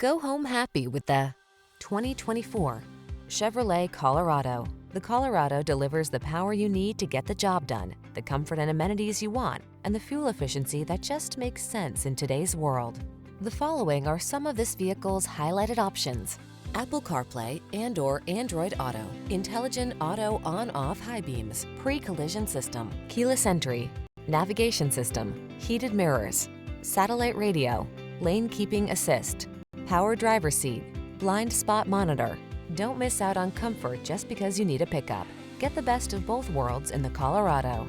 Go home happy with the 2024 Chevrolet Colorado. The Colorado delivers the power you need to get the job done, the comfort and amenities you want, and the fuel efficiency that just makes sense in today's world. The following are some of this vehicle's highlighted options: Apple CarPlay and/or Android Auto, intelligent auto on-off high beams, pre-collision system, keyless entry, navigation system, heated mirrors, satellite radio, lane keeping assist, power driver seat, blind spot monitor. Don't miss out on comfort just because you need a pickup. Get the best of both worlds in the Colorado.